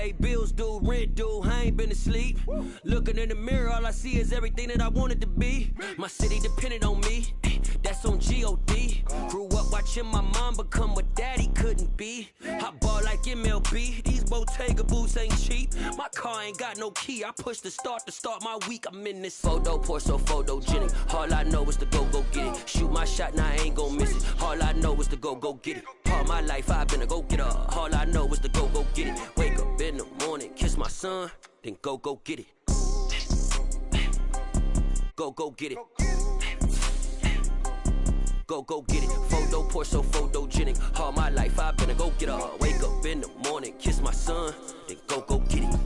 pay bills due, rent due, I ain't been asleep. Looking in the mirror, all I see is everything that I wanted to be. My city depended on me, that's on G.O.D. Grew up watching my mom become what daddy couldn't be. I ball like MLB, these Bottega boots ain't cheap. My car ain't got no key, I push the start to start my week. I'm in this photo, pour so photogenic. All I know is to go get it. Shoot my shot, now I ain't gon' miss it. All I know is to go get it. All my life I've been a go-getter. All I know is to go get it. Wake up in the morning, kiss my son, then go get it. Go get it. Go get it. Photo, pour so photogenic. All my life I've been a go-getter. Wake up in the morning, kiss my son, then go get it.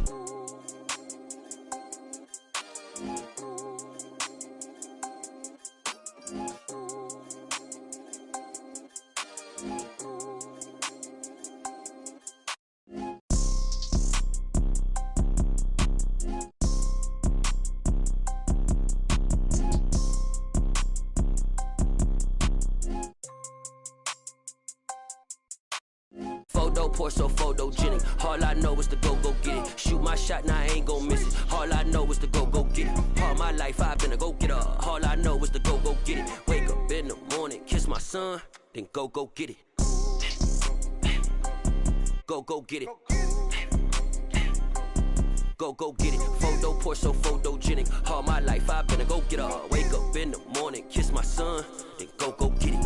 Pour so photogenic. All I know is to go get it. Shoot my shot, now I ain't gon' miss it. All I know is to go get it. All my life I've been a go-getter. All I know is to go get it. Wake up in the morning, kiss my son, then go get it. Go get it. Go get it. Photo, pour so photogenic. All my life I've been a go-getter. Wake up in the morning, kiss my son, then go get it.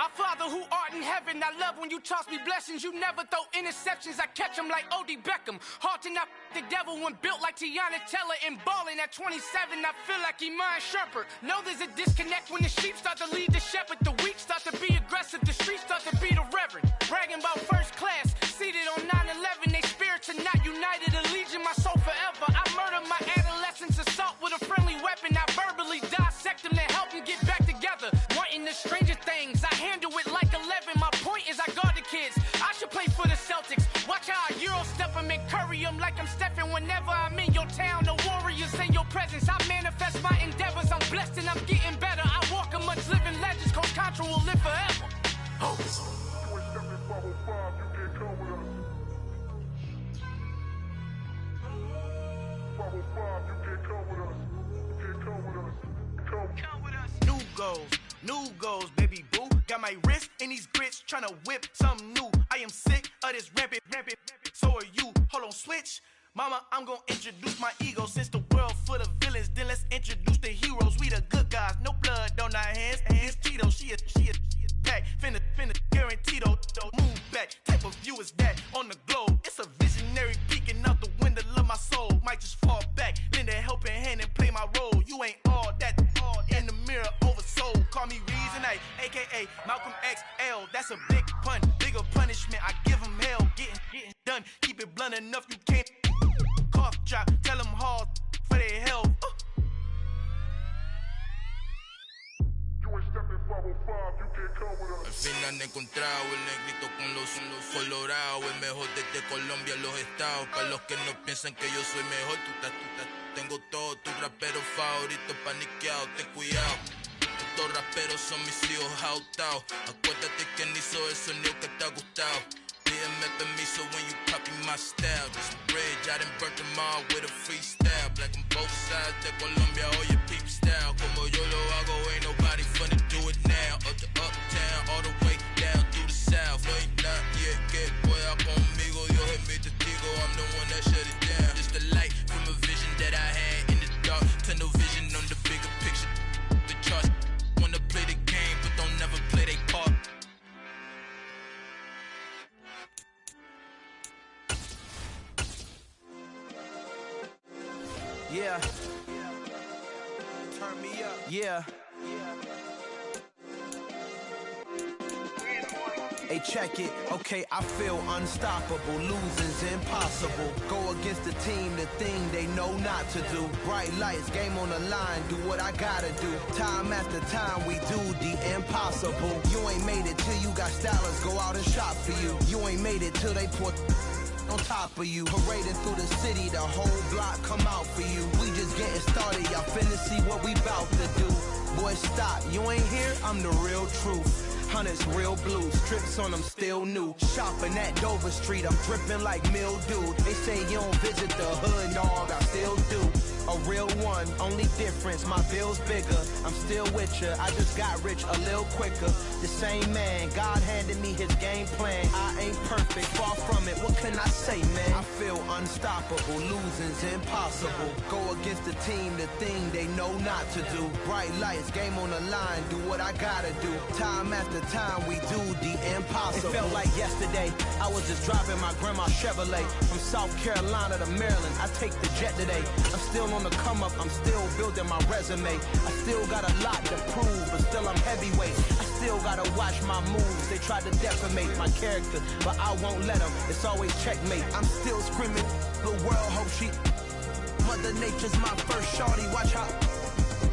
Our Father who art in heaven, I love when you toss me blessings. You never throw interceptions, I catch them like O.D. Beckham. Hard to not the devil when built like Tiana Teller. And balling at 27, I feel like Iman Shumpert. Know there's a disconnect when the sheep start to lead the shepherd. The weak start to be aggressive, the streets start to be the reverend. Bragging about first class, seated on 9/11. They spirits are not united, a legion, my soul forever. I murder my adolescence, assault with a friendly weapon. I verbally dissect them to help them get back together. Wanting the stranger things, I handle it like 11. My point is I guard the kids. I should play for the Celtics. Watch how I Euro step them and curry them like I'm Stephen. Whenever I'm in your town, the Warriors in your presence. I manifest my endeavors. I'm blessed and I'm getting better. I walk amongst living legends. Coach Contra will live forever. Oh. New goals, baby boo. Got my wrist in these grits, tryna whip something new. I am sick of this rampant. So are you. Hold on, switch. Mama, I'm gonna introduce my ego. Since the world full of villains, then let's introduce the heroes. We the good guys, no blood on our hands. Hands Cheeto, she a pack. Finna, guaranteed, move back. Type of view is that on the globe? It's a visionary peeking out the window of my soul. Might just fall back, lend a helping hand and play my role. You ain't all that. In the mirror, oversold. Call me Reason A, aka Malcolm XL. That's a big pun, bigger punishment. I give him hell, getting done. Keep it blunt enough, you can't. Cough drop, tell them hard for their health. Al fin han encontrado el negrito con los colorados, el mejor desde Colombia a los estados. Para los que no piensan que yo soy mejor, tengo todos tus raperos favoritos paniqueados, ten cuidado. Estos raperos son mis hijos adoptados. Acuérdate quién hizo el sonido que te ha gustado. Pídeme permiso when you copy my style. This bridge, I done burnt them all with a freestyle. Black on both sides de Colombia, oye peep style. Como yo lo hago, ain't nobody finna do it now. Up to uptown, all the way down through the south. No ain't not yet, que pueda conmigo. Dios es mi testigo, I'm the one that shut it down. Just a light from a vision that I had in the dark. Tunnel vision on the bigger picture. The charts wanna play the game, but don't never play their part. Yeah. Turn me up. Yeah. Hey, check it, okay, I feel unstoppable. Losing's impossible. Go against the team, the thing they know not to do. Bright lights, game on the line, do what I gotta do. Time after time, we do the impossible. You ain't made it till you got stylers go out and shop for you. You ain't made it till they put on top of you. Parading through the city, the whole block come out for you. We just getting started, y'all finna see what we bout to do. Boy, stop, you ain't here, I'm the real truth. Hunters, real blue, strips on them still new. Shopping at Dover Street, I'm dripping like mildew. They say you don't visit the hood, dog, I still do. A real one, only difference, my bill's bigger. I'm still with ya, I just got rich a little quicker. The same man, God handed me his game plan. I ain't perfect, far from it, what can I say, man? I feel unstoppable, losing's impossible. Go against the team, the thing they know not to do. Bright lights, game on the line, do what I gotta do. Time after time, we do the impossible. It felt like yesterday, I was just driving my grandma's Chevrolet. From South Carolina to Maryland, I take the jet today. I'm still on the come up, I'm still building my resume. I still got a lot to prove, but still I'm heavyweight. I still gotta watch my moves. They tried to defamate my character, but I won't let them. It's always checkmate. I'm still screaming, the world hope she. Mother Nature's my first shorty, watch how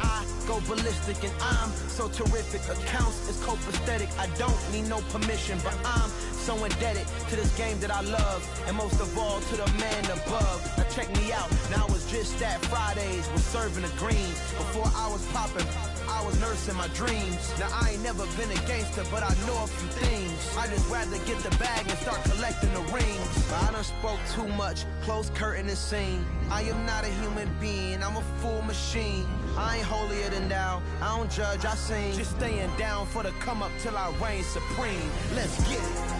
I go ballistic and I'm so terrific. Accounts is copacetic, I don't need no permission, but I'm so indebted to this game that I love, and most of all to the man above. Now check me out, now it's just that Fridays was serving the greens. Before I was popping, I was nursing my dreams. Now I ain't never been a gangster, but I know a few things. I just rather get the bag and start collecting the rings. But I done spoke too much, close curtain is seen. I am not a human being, I'm a full machine. I ain't holier than thou, I don't judge, I sing. Just staying down for the come up till I reign supreme. Let's get it.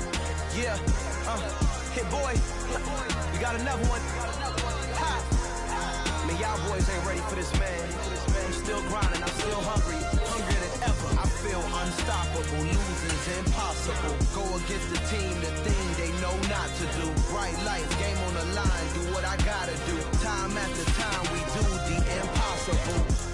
Yeah, hit boy, we got another one. Ha. Man, y'all boys ain't ready for this, man. I'm still grinding, I'm still hungry, hungrier than ever. I feel unstoppable, losing's impossible. Go against the team, the thing they know not to do. Bright lights, game on the line, do what I gotta do. Time after time, we do the impossible.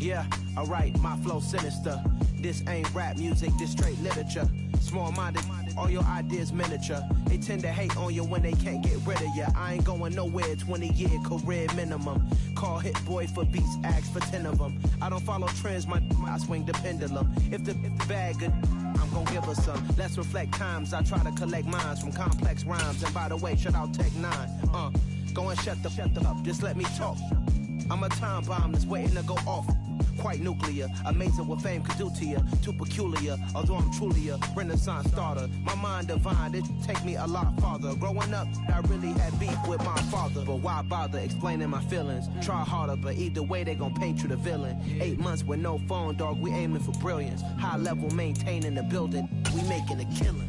Yeah, alright, my flow sinister. This ain't rap music, this straight literature. Small-minded, all your ideas miniature. They tend to hate on you when they can't get rid of you. I ain't going nowhere, 20-year career minimum. Call Hit Boy for beats, ask for 10 of them. I don't follow trends, I swing the pendulum. If the bag good, I'm gon' give her some. Let's reflect times, I try to collect minds from complex rhymes. And by the way, shout out Tech 9. Go and shut the up, just let me talk. I'm a time bomb that's waiting to go off. Quite nuclear, amazing what fame could do to you. Too peculiar, although I'm truly a renaissance starter. My mind divine, it take me a lot farther. Growing up, I really had beef with my father. But why bother explaining my feelings? Try harder, but either way they gon' paint you the villain. 8 months with no phone, dog, we aiming for brilliance. High level maintaining the building, we making a killing.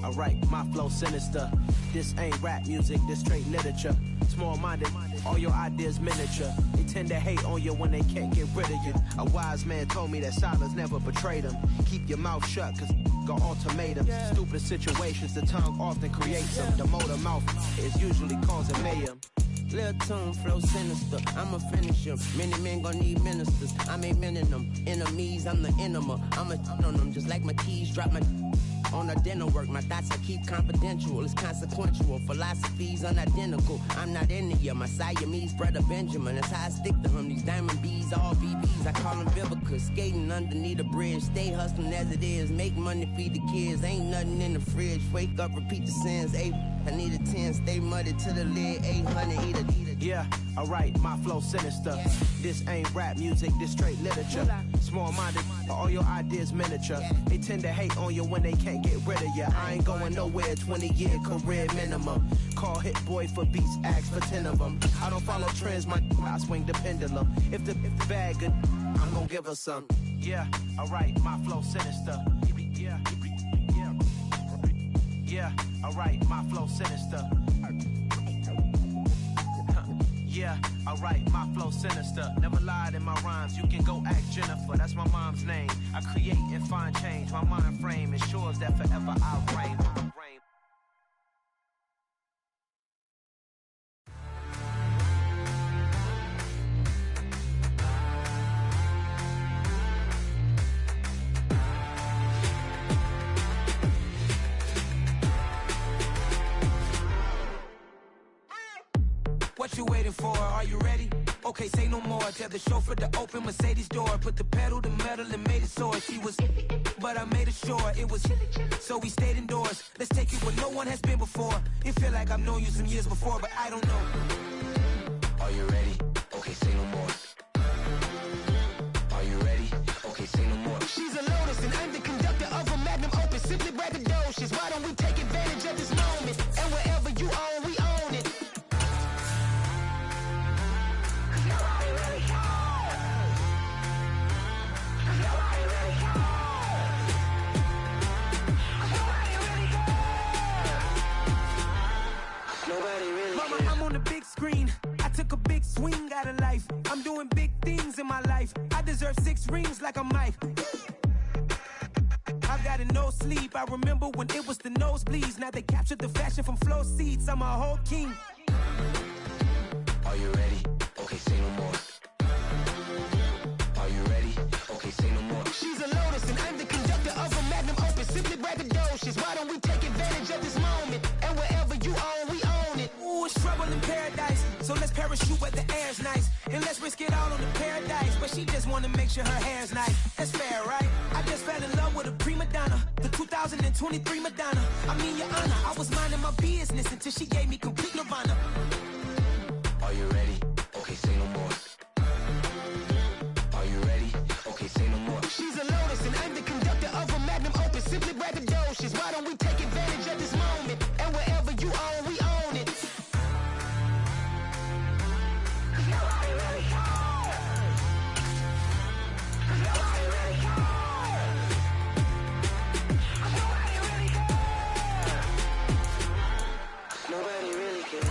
Alright, my flow sinister. This ain't rap music, this straight literature. Small-minded, all your ideas miniature. They tend to hate on you when they can't get rid of you. A wise man told me that silence never betrayed him. Keep your mouth shut, cause got ultimatums. Stupid situations, the tongue often creates them. The motor mouth is usually causing mayhem. Lil' tune, flow sinister, I'm a finisher. Many men gon' need ministers, I'm a men in them. Enemies, I'm the enema. I'm a on them, just like my keys, drop my on a dinner work. My thoughts I keep confidential, it's consequential. Philosophies unidentical, I'm not in it yet. My Siamese brother Benjamin, that's how I stick to him. These diamond bees, all BBs, I call them Vivica. Skating underneath a bridge, stay hustling as it is. Make money, feed the kids, ain't nothing in the fridge. Wake up, repeat the sins, I need a 10, stay muddy to the lid, 800, eat a. Yeah, alright, my flow sinister. This ain't rap music, this straight literature. Small-minded, all your ideas miniature. They tend to hate on you when they can't get rid of you. I ain't going nowhere, 20-year career minimum. Call Hit Boy for beats, ask for 10 of them. I don't follow trends, I swing the pendulum. If the bag good, I'm gon' give her some. Yeah, alright, my flow sinister. Yeah, alright, my flow sinister. Yeah, alright, my flow sinister. Never lied in my rhymes, you can go ask Jennifer, that's my mom's name. I create and find change, my mind frame ensures that forever I reign. What you waiting for? Are you ready? Okay, say no more. Tell the chauffeur to open Mercedes door. Put the pedal to metal and made it soar. She was, but I made it sure it was. So we stayed indoors. Let's take it where no one has been before. It feel like I've known you some years before, but I don't know. Are you ready? Okay, say no more. Are you ready? Okay, say no more. She's a Lotus and I'm the conductor of a magnum opus. Simply braggadocious. Why don't we take advantage of this moment? And wherever you own, we own it. Mama, I'm on the big screen. I took a big swing out of life. I'm doing big things in my life. I deserve 6 rings like a Mike. I've got no sleep. I remember when it was the nosebleeds. Now they captured the fashion from flow seats. I'm a whole king. Are you ready? Okay, say no more. Are you ready? Okay, say no more. She's a Lotus and I'm the conductor of a magnum opus. Simply braggadocious. Why don't we take advantage of this moment? And wherever you own, we own it. Ooh, it's trouble in paradise. So let's parachute where the air's nice. And let's risk it all on the paradise. But she just wanna make sure her hair's nice. That's fair, right? I just fell in love with a prima donna. The 2023 Madonna. I mean, your honor, I was minding my business until she gave me complete nirvana. Are you ready? Okay, say no more. Are you ready? Okay, say no more. She's a Lotus and I'm the conductor of a magnum opus. Simply braggadocious. Why don't we take advantage of this moment? And wherever you own, we own it. Nobody really cares.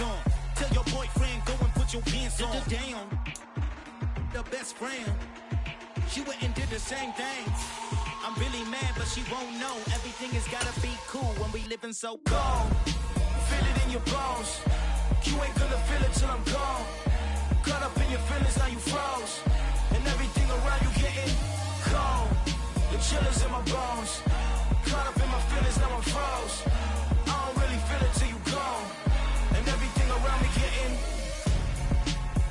on. Tell your boyfriend, go and put your pants on. Down, the best friend. She went and did the same thing. I'm really mad, but she won't know. Everything has gotta be cool when we living so cold. Feel it in your bones. You ain't gonna feel it till I'm gone. Caught up in your feelings, now you froze. And everything around you getting cold. The chill is in my bones. Caught up in my feelings, now I'm froze. I don't really feel it till you gone. And everything around me getting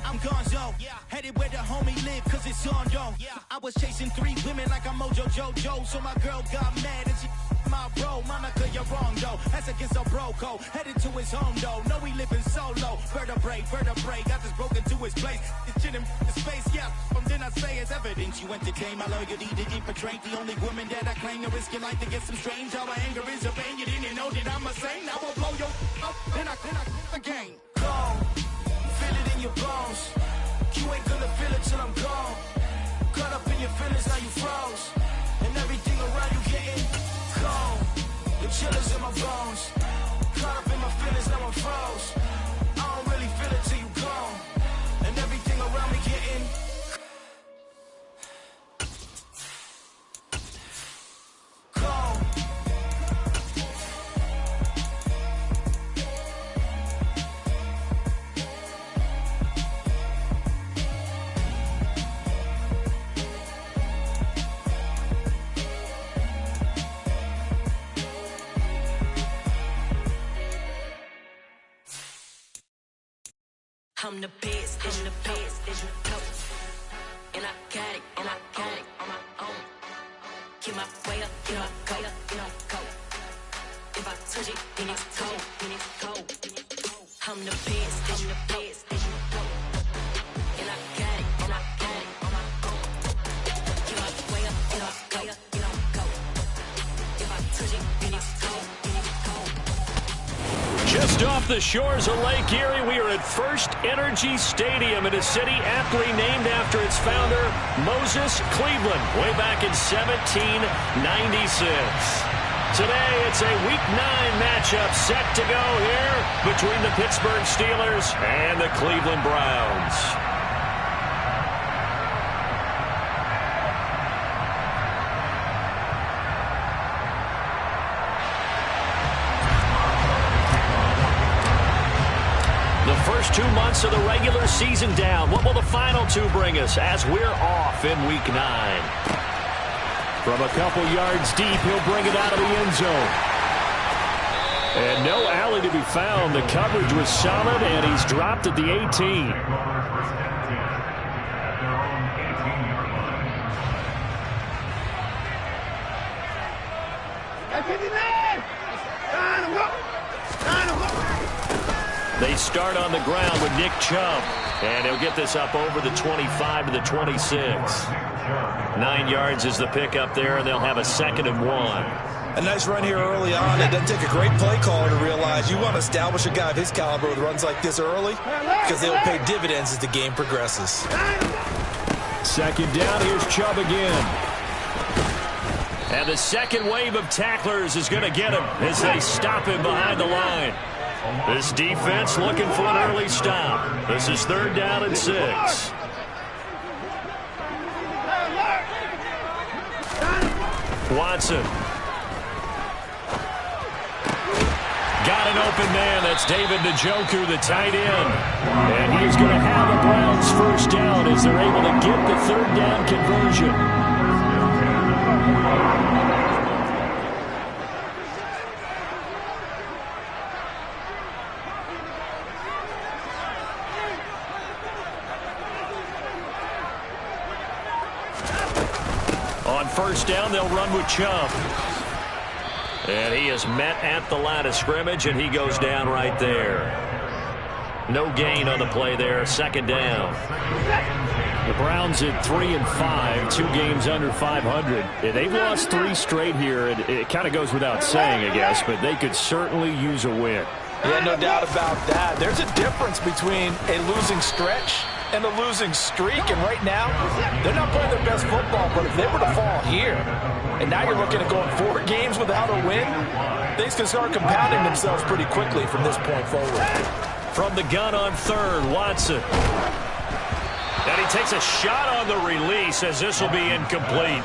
I'm gone, yo. Headed where the homie live, cause it's on, yo. I was chasing 3 women like I'm Mojo Jojo. So my girl got mad and she my bro. Monica, you're wrong, though. That's against a bro code. Headed to his home, though. No, he living solo. Vertebrae. Got this broken to his place. It's shit in his face, yeah. From then I say it's evidence. You entertain my loyalty to infiltrate. The only woman that I claim to risk your life to get some strange. All my anger is a pain. You didn't know that I'm a saint. I will blow your up. Then I again. Go. Feel it in your bones. You ain't gonna feel it till I'm gone. Caught up in your feelings, now you froze. And everything around you getting cold. The chill is in my bones. Caught up in my feelings, now I'm froze. I don't really feel it till you gone. And everything around me getting cold. I'm the best, I'm the best, and I got it, on my own. Get my way up, get my go. If I touch it, then it's cold. I'm the best, and I got it, on my own. Get my way up, get my go. If I touch it, then it's cold. Just off the shores of Lake Erie, we are at First Energy Stadium in a city aptly named after its founder, Moses Cleveland, way back in 1796. Today, it's a Week 9 matchup set to go here between the Pittsburgh Steelers and the Cleveland Browns. First 2 months of the regular season down. What will the final 2 bring us as we're off in Week 9? From a couple yards deep, he'll bring it out of the end zone. And no alley to be found. The coverage was solid, and he's dropped at the 18. They start on the ground with Nick Chubb, and he'll get this up over the 25 to the 26. 9 yards is the pickup there, and they'll have a 2nd and 1. A nice run here early on. It doesn't take a great play caller to realize you want to establish a guy of his caliber with runs like this early because they will pay dividends as the game progresses. 2nd down, here's Chubb again. And the second wave of tacklers is going to get him as they stop him behind the line. This defense looking for an early stop. This is 3rd down and 6. Watson. Got an open man. That's David Njoku, the tight end. And he's going to have a Browns 1st down as they're able to get the 3rd down conversion. On 1st down, they'll run with Chubb. And he is met at the line of scrimmage, and he goes down right there. No gain on the play there. 2nd down. The Browns at 3-5, 2 games under 500. They've lost 3 straight here. It kind of goes without saying, I guess, but they could certainly use a win. Yeah, no doubt about that. There's a difference between a losing stretch and a losing streak, and right now, they're not playing their best football, but if they were to fall here, and now you're looking at going 4 games without a win, things can start compounding themselves pretty quickly from this point forward. From the gun on third, Watson. And he takes a shot on the release as this will be incomplete.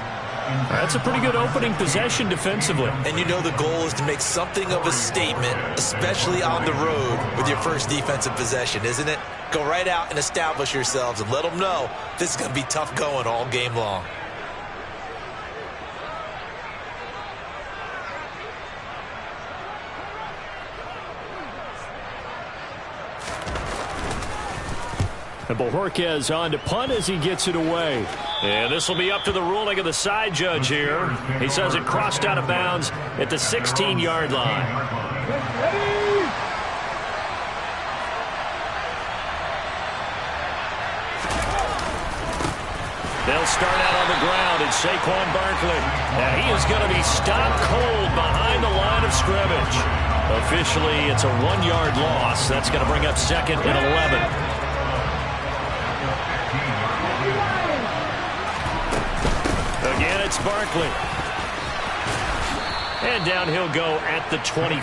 That's a pretty good opening possession defensively. And you know the goal is to make something of a statement, especially on the road with your first defensive possession, isn't it? Go right out and establish yourselves and let them know this is going to be tough going all game long. And Bojorquez on to punt as he gets it away. And this will be up to the ruling of the side judge here. He says it crossed out of bounds at the 16-yard line. They'll start out on the ground. It's Saquon Barkley. And he is going to be stopped cold behind the line of scrimmage. Officially, it's a 1-yard loss. That's going to bring up second and 11. Again, it's Barkley. And down he'll go at the 25.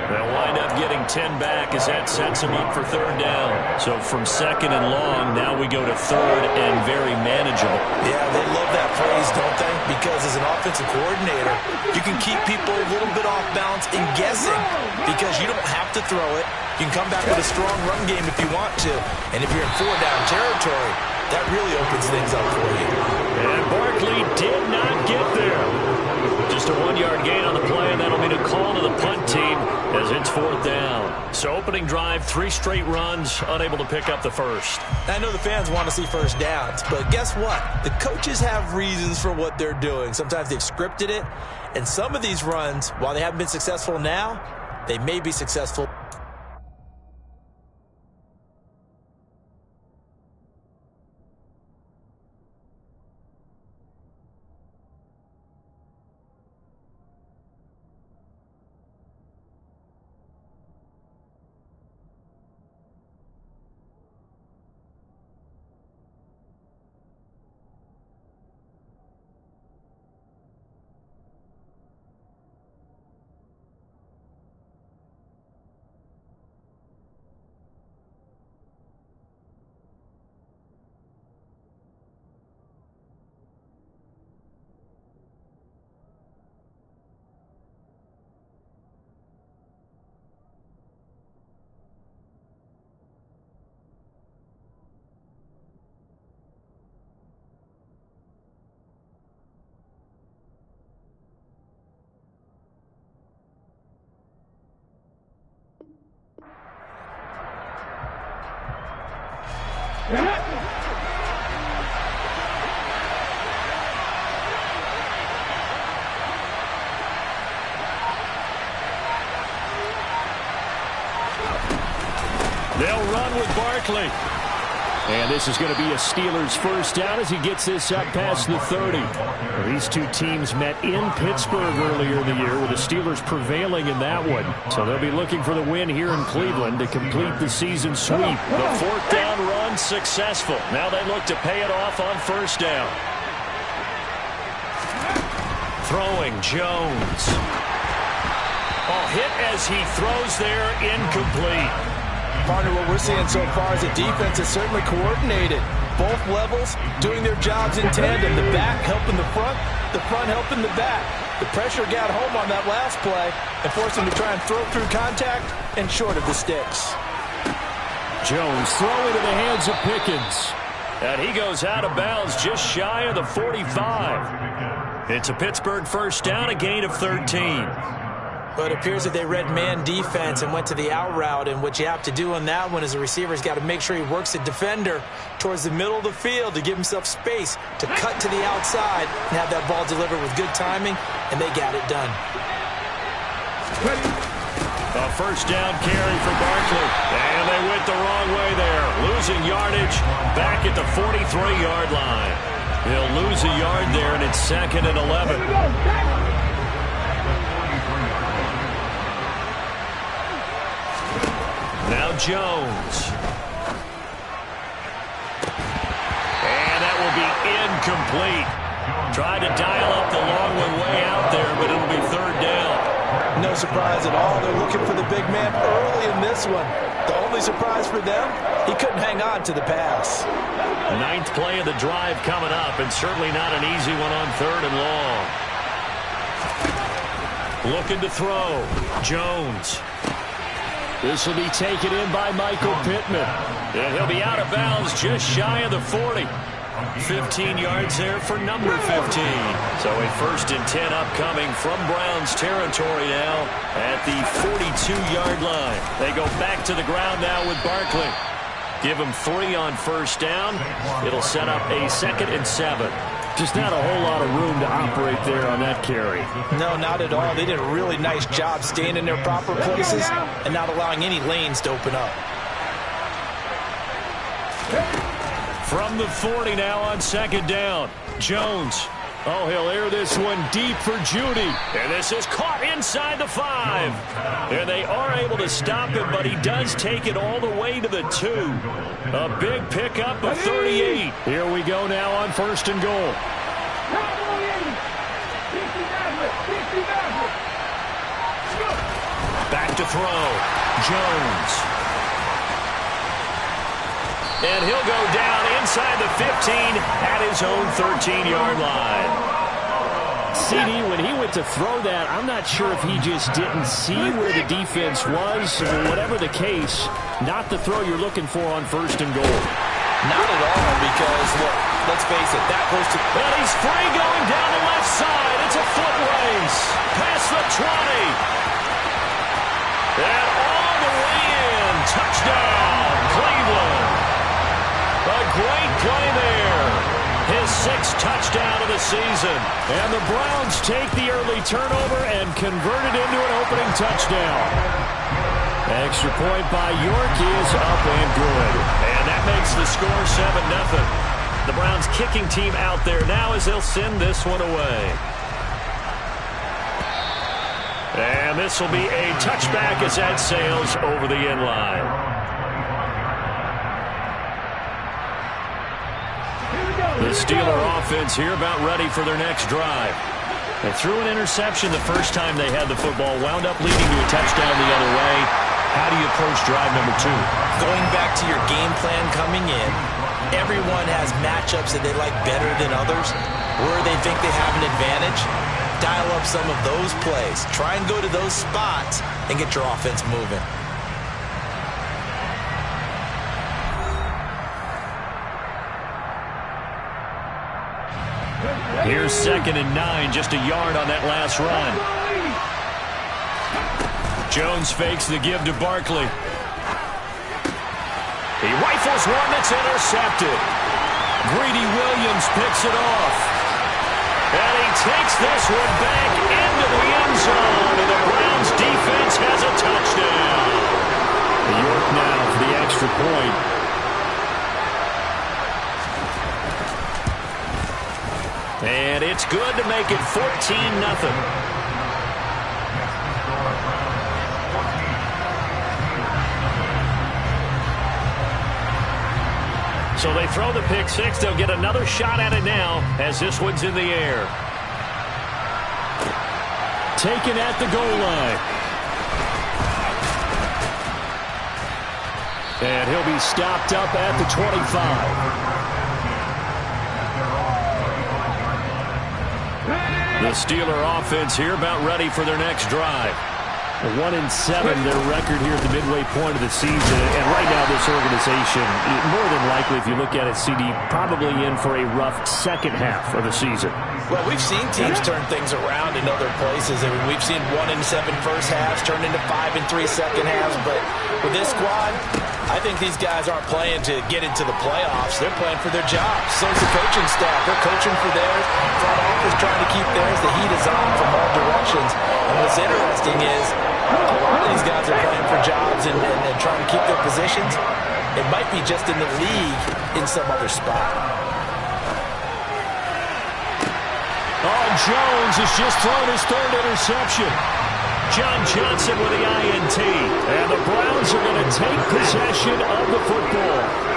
They'll wind up getting 10 back as that sets him up for third down. So from second and long, now we go to third and very manageable. Yeah, they love that phrase, don't they? Because as an offensive coordinator, you can keep people a little bit off balance and guessing because you don't have to throw it. You can come back with a strong run game if you want to. And if you're in 4-down territory, that really opens things up for you. And Barkley did not get there. Just a 1-yard gain on the play, and that'll be a call to the punt team as it's fourth down. So opening drive, 3 straight runs, unable to pick up the first. I know the fans want to see first downs, but guess what? The coaches have reasons for what they're doing. Sometimes they've scripted it, and some of these runs, while they haven't been successful now, they may be successful. They'll run with Barkley. And this is going to be a Steelers first down as he gets this up past the 30. Well, these two teams met in Pittsburgh earlier in the year with the Steelers prevailing in that one. So they'll be looking for the win here in Cleveland to complete the season sweep. The fourth down run successful. Now they look to pay it off on first down. Throwing Jones. Oh, hit as he throws there, incomplete. Partner, what we're seeing so far is the defense is certainly coordinated. Both levels doing their jobs in tandem. The back helping the front helping the back. The pressure got home on that last play and forced them to try and throw through contact and short of the sticks. Jones throwing to the hands of Pickens. And he goes out of bounds just shy of the 45. It's a Pittsburgh first down, a gain of 13. But it appears that they read man defense and went to the out route, and what you have to do on that one is the receiver's got to make sure he works the defender towards the middle of the field to give himself space to cut to the outside and have that ball delivered with good timing, and they got it done. A first down carry for Barkley, and they went the wrong way there, losing yardage back at the 43-yard line. He'll lose a yard there, and it's second and 11. Now Jones. And that will be incomplete. Tried to dial up the long one way out there, but it'll be third down. No surprise at all. They're looking for the big man early in this one. The only surprise for them, he couldn't hang on to the pass. 9th play of the drive coming up, and certainly not an easy one on 3rd and long. Looking to throw. Jones. This will be taken in by Michael Pittman. And he'll be out of bounds just shy of the 40. 15 yards there for number 15. So a 1st and 10 upcoming from Browns territory now at the 42-yard line. They go back to the ground now with Barkley. Give him 3 on 1st down. It'll set up a 2nd and 7. Just not a whole lot of room to operate there on that carry. No, not at all. They did a really nice job staying in their proper places and not allowing any lanes to open up. From the 40 now on 2nd down. Jones. Oh, he'll air this one deep for Judy. And this is caught inside the 5. And they are able to stop him, but he does take it all the way to the 2. A big pickup of 38. Here we go now on 1st and goal. Back to throw. Jones. And he'll go down inside the 15 at his own 13-yard line. CD, when he went to throw that, I'm not sure if he just didn't see where the defense was. Whatever the case, not the throw you're looking for on 1st and goal. Not at all, because, look, let's face it, that close to... And he's free going down the left side. It's a foot race. Past the 20. And all the way in. Touchdown, Cleveland. A great play there. His 6th touchdown of the season. And the Browns take the early turnover and convert it into an opening touchdown. Extra point by York is up and good. And that makes the score 7-0. The Browns kicking team out there now as they'll send this one away. And this will be a touchback as that sails over the end line. The Steeler offense here about ready for their next drive. They threw an interception the first time they had the football, wound up leading to a touchdown the other way. How do you approach drive number 2? Going back to your game plan coming in, everyone has matchups that they like better than others. Where they think they have an advantage, dial up some of those plays. Try and go to those spots and get your offense moving. Here's 2nd and 9, just a yard on that last run. Jones fakes the give to Barkley. He rifles one that's intercepted. Greedy Williams picks it off. And he takes this one back into the end zone, and the Browns defense has a touchdown. York now for the extra point. And it's good to make it 14-0. So they throw the pick 6. They'll get another shot at it now as this one's in the air. Taken at the goal line. And he'll be stopped up at the 25. The Steeler offense here about ready for their next drive. 1-7, their record here at the midway point of the season. And right now this organization, more than likely, if you look at it, CD, probably in for a rough second half of the season. Well, we've seen teams turn things around in other places. I mean, we've seen 1-7 first halves turn into 5-3 second halves. But with this squad, I think these guys aren't playing to get into the playoffs. They're playing for their jobs. So is the coaching staff. They're coaching for theirs. Front office trying to keep theirs. The heat is on from all directions. And what's interesting is a lot of these guys are playing for jobs and trying to keep their positions. It might be just in the league in some other spot. Oh, Jones has just thrown his 3rd interception. John Johnson with the INT. And the Browns are going to take possession of the football.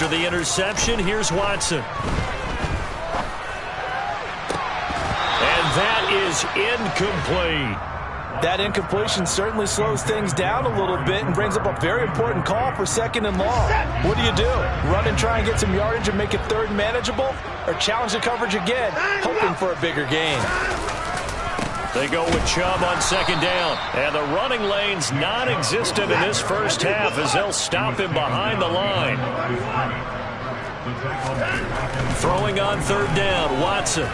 After the interception, here's Watson. And that is incomplete. That incompletion certainly slows things down a little bit and brings up a very important call for 2nd and long. What do? Run and try and get some yardage and make it 3rd and manageable? Or challenge the coverage again, hoping for a bigger gain? They go with Chubb on 2nd down. And the running lane's non-existent in this first half as they'll stop him behind the line. Throwing on 3rd down, Watson.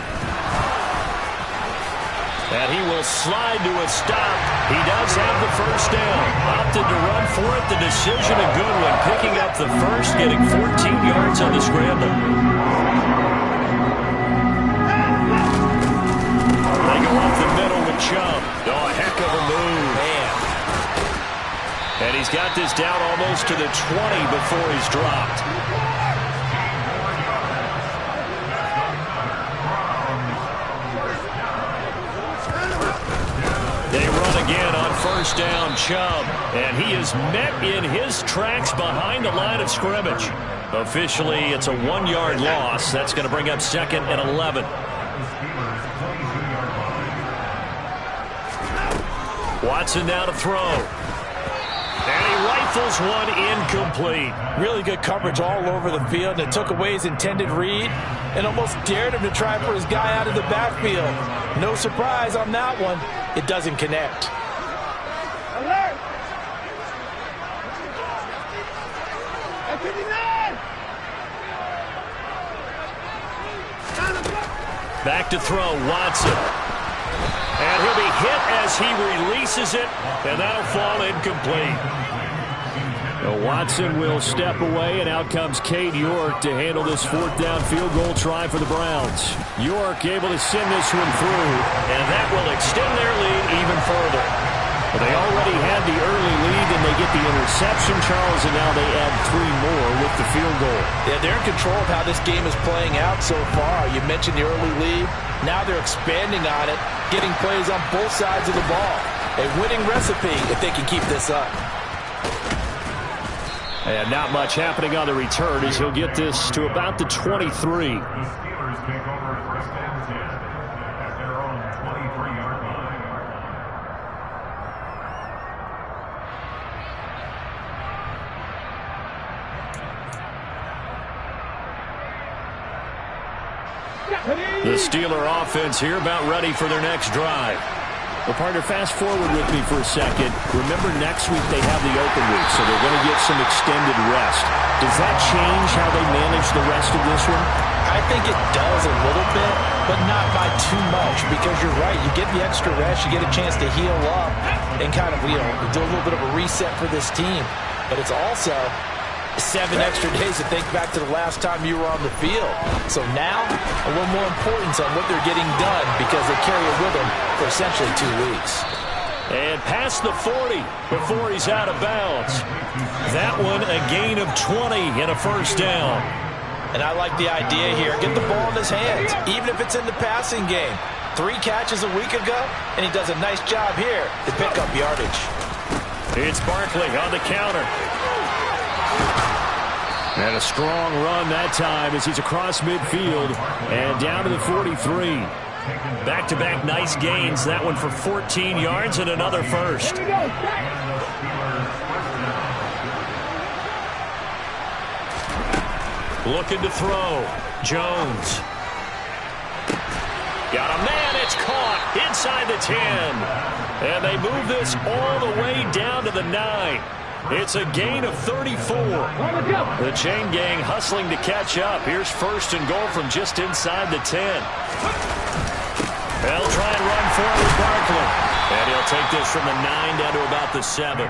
And he will slide to a stop. He does have the first down. Opted to run for it. The decision a good one. Picking up the first, getting 14 yards on the scramble. They go up the middle with Chubb. Oh, a heck of a move. Man. And he's got this down almost to the 20 before he's dropped. They run again on 1st down, Chubb. And he is met in his tracks behind the line of scrimmage. Officially, it's a 1-yard loss. That's going to bring up 2nd and 11. Watson now to throw. And he rifles one incomplete. Really good coverage all over the field, and it took away his intended read and almost dared him to try for his guy out of the backfield. No surprise on that one. It doesn't connect. Back to throw, Watson. And he'll be hit as he releases it, and that'll fall incomplete. Watson will step away, and out comes Cade York to handle this 4th down field goal try for the Browns. York able to send this one through, and that will extend their lead even further. But they already had the early lead, and they get the interception, Charles, and now they add 3 more with the field goal. Yeah, they're in control of how this game is playing out so far. You mentioned the early lead. Now they're expanding on it, getting plays on both sides of the ball. A winning recipe if they can keep this up. And not much happening on the return as he'll get this to about the 23. The Steeler offense here about ready for their next drive. Well, partner, fast forward with me for a second. Remember, next week they have the open week, so they're going to get some extended rest. Does that change how they manage the rest of this one? I think it does a little bit, but not by too much, because you're right. You get the extra rest, you get a chance to heal up and kind of, do a little bit of a reset for this team. But it's also 7 extra days to think back to the last time you were on the field. So now, a little more importance on what they're getting done because they carry it with them for essentially 2 weeks. And past the 40 before he's out of bounds. That one a gain of 20 and a first down. And I like the idea here. Get the ball in his hands, even if it's in the passing game. 3 catches a week ago, and he does a nice job here to pick up yardage. It's Barkley on the counter. And a strong run that time as he's across midfield and down to the 43. Back-to-back nice gains. That one for 14 yards and another first. Looking to throw. Jones. Got a man. It's caught inside the 10. And they move this all the way down to the 9. It's a gain of 34. The chain gang hustling to catch up. Here's first and goal from just inside the 10. They'll try and run for it with Barkley. And he'll take this from the 9 down to about the 7.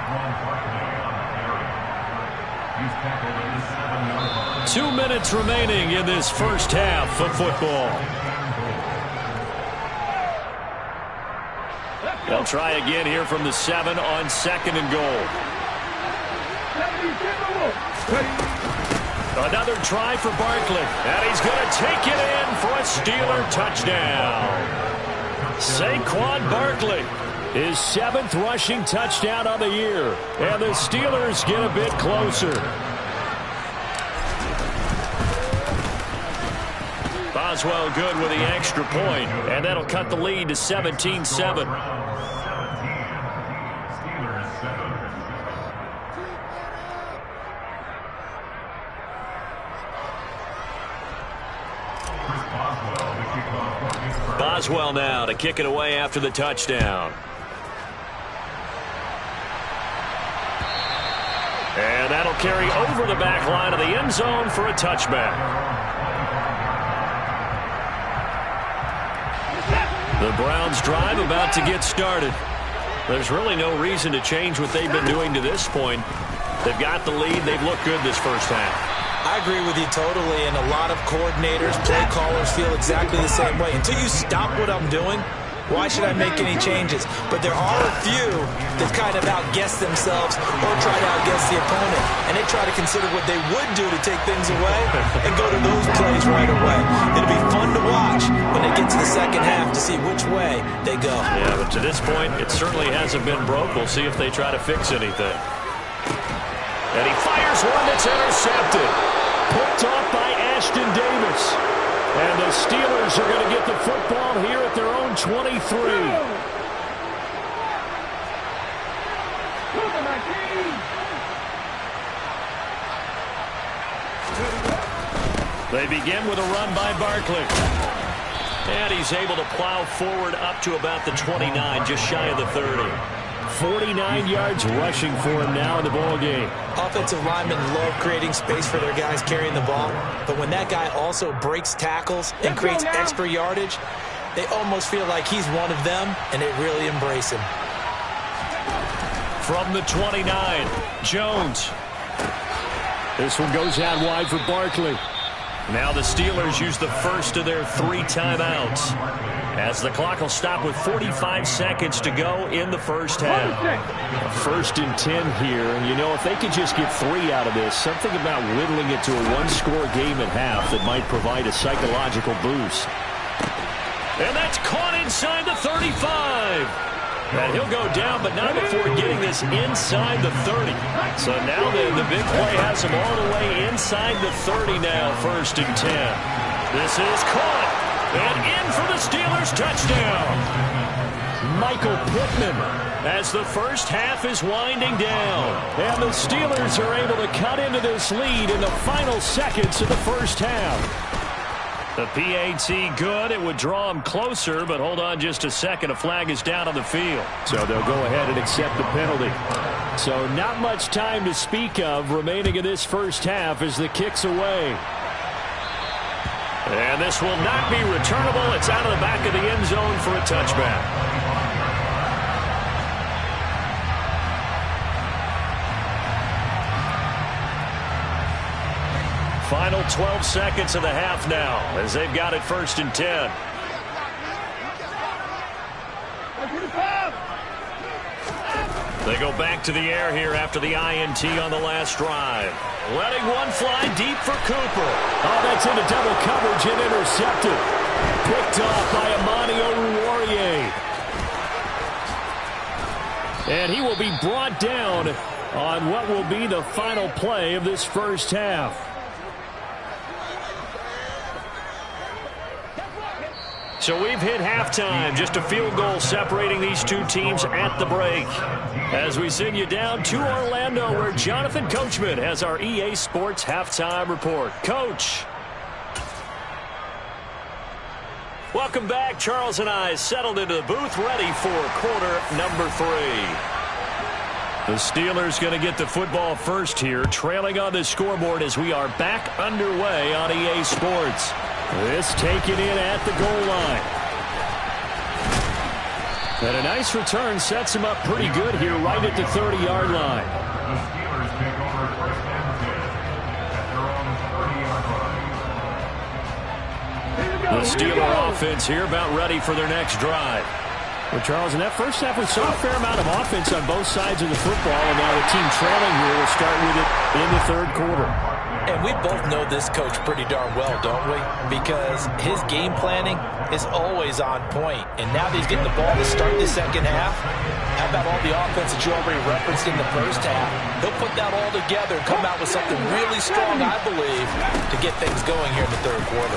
2 minutes remaining in this first half of football. They'll try again here from the 7 on 2nd and goal. Another try for Barkley, and he's going to take it in for a Steeler touchdown. Saquon Barkley, his 7th rushing touchdown of the year, and the Steelers get a bit closer. Boswell good with the extra point, and that'll cut the lead to 17-7. Boswell now to kick it away after the touchdown. And that'll carry over the back line of the end zone for a touchback. The Browns drive about to get started. There's really no reason to change what they've been doing to this point. They've got the lead. They've looked good this first half. I agree with you totally, and a lot of coordinators, play callers feel exactly the same way. Until you stop what I'm doing, why should I make any changes? But there are a few that kind of outguess themselves or try to outguess the opponent, and they try to consider what they would do to take things away and go to those plays right away. It'll be fun to watch when they get to the second half to see which way they go. Yeah, but to this point, it certainly hasn't been broke. We'll see if they try to fix anything. And he fires one that's intercepted. Picked off by Ashton Davis. And the Steelers are going to get the football here at their own 23. They begin with a run by Barkley. And he's able to plow forward up to about the 29, just shy of the 30. 49 yards rushing for him now in the ball game. Offensive linemen love creating space for their guys carrying the ball, but when that guy also breaks tackles and creates extra yardage, they almost feel like he's one of them, and they really embrace him. From the 29, Jones. This one goes out wide for Barkley. Now the Steelers use the first of their 3 timeouts, as the clock will stop with 45 seconds to go in the first half. 1st and 10 here, and you know, if they could just get 3 out of this, something about whittling it to a 1-score game at half that might provide a psychological boost. And that's caught inside the 35. And he'll go down, but not before getting this inside the 30. So now the big play has him all the way inside the 30 now, 1st and 10. This is caught. And in for the Steelers touchdown. Michael Pittman as the first half is winding down. And the Steelers are able to cut into this lead in the final seconds of the first half. The PAT good. It would draw them closer, but hold on just a second. A flag is down on the field. So they'll go ahead and accept the penalty. So not much time to speak of remaining in this first half as the kick's away. And this will not be returnable. It's out of the back of the end zone for a touchback. Final 12 seconds of the half now as they've got it 1st and 10. They go back to the air here after the INT on the last drive. Letting one fly deep for Cooper. Oh, that's into double coverage and intercepted. Picked off by Amani Oruwariye. And he will be brought down on what will be the final play of this first half. So we've hit halftime, just a field goal separating these two teams at the break. As we send you down to Orlando, where Jonathan Coachman has our EA Sports halftime report. Coach. Welcome back. Charles and I settled into the booth, ready for quarter number 3. The Steelers going to get the football first here, trailing on the scoreboard as we are back underway on EA Sports. This taken in at the goal line. And a nice return sets him up pretty good here right at the 30-yard line. The Steeler offense here about ready for their next drive. Well, Charles, in that first half, we saw a fair amount of offense on both sides of the football, and now the team trailing here will start with it in the 3rd quarter. And we both know this coach pretty darn well, don't we? Because his game planning is always on point. And now that he's getting the ball to start the second half, how about all the offense that you already referenced in the first half? He'll put that all together and come out with something really strong, I believe, to get things going here in the 3rd quarter.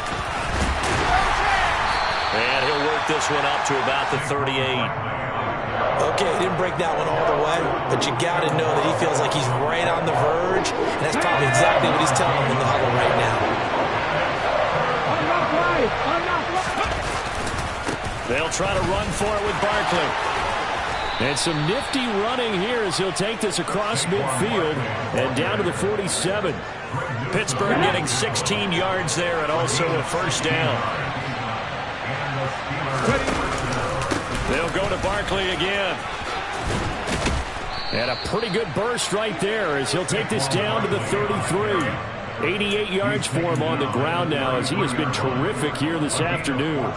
And he'll work this one up to about the 38. Okay, he didn't break that one all the way, but you got to know that he feels like he's right on the verge, and that's probably exactly what he's telling him in the huddle right now. They'll try to run for it with Barkley. And some nifty running here as he'll take this across midfield and down to the 47. Pittsburgh getting 16 yards there and also a first down. They'll go to Barkley again. And a pretty good burst right there as he'll take this down to the 33. 88 yards for him on the ground now as he has been terrific here this afternoon.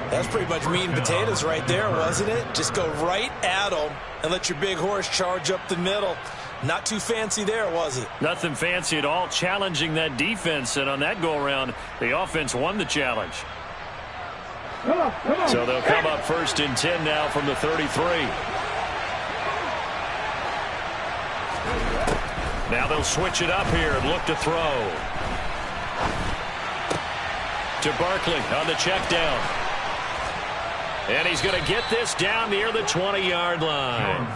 That's pretty much meat and potatoes right there, wasn't it? Just go right at him and let your big horse charge up the middle. Not too fancy there, was it? Nothing fancy at all, challenging that defense, and on that go-around, the offense won the challenge. So they'll come up first and 10 now from the 33. Now they'll switch it up here and look to throw. To Barkley on the check down. And he's going to get this down near the 20-yard line.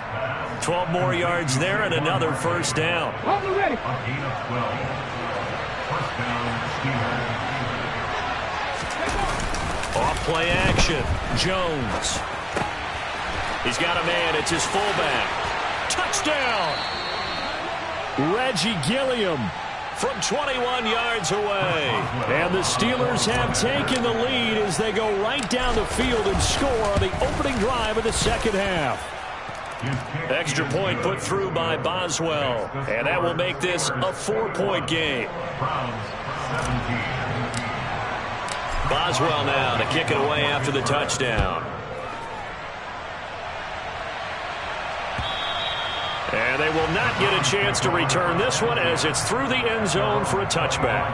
12 more yards there and another first down. Off play action. Jones. He's got a man. It's his fullback. Touchdown. Reggie Gilliam from 21 yards away. And the Steelers have taken the lead as they go right down the field and score on the opening drive of the second half. Extra point put through by Boswell. And that will make this a 4-point game. Boswell now to kick it away after the touchdown. And they will not get a chance to return this one as it's through the end zone for a touchback.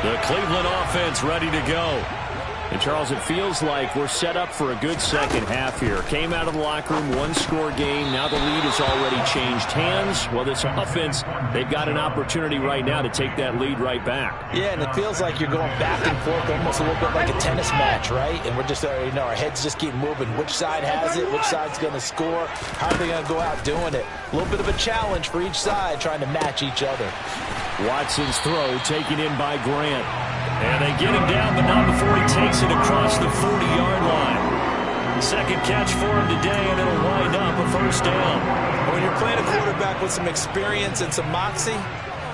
The Cleveland offense ready to go. And, Charles, it feels like we're set up for a good second half here. Came out of the locker room, one-score game. Now the lead has already changed hands. Well, this offense, they've got an opportunity right now to take that lead right back. Yeah, and it feels like you're going back and forth, almost a little bit like a tennis match, right? And we're just, our heads just keep moving. Which side has it? Which side's going to score? How are they going to go out doing it? A little bit of a challenge for each side, trying to match each other. Watson's throw taken in by Grant. And they get him down, but not before he takes it across the 40-yard line. Second catch for him today, and it'll wind up a first down. When you're playing a quarterback with some experience and some moxie,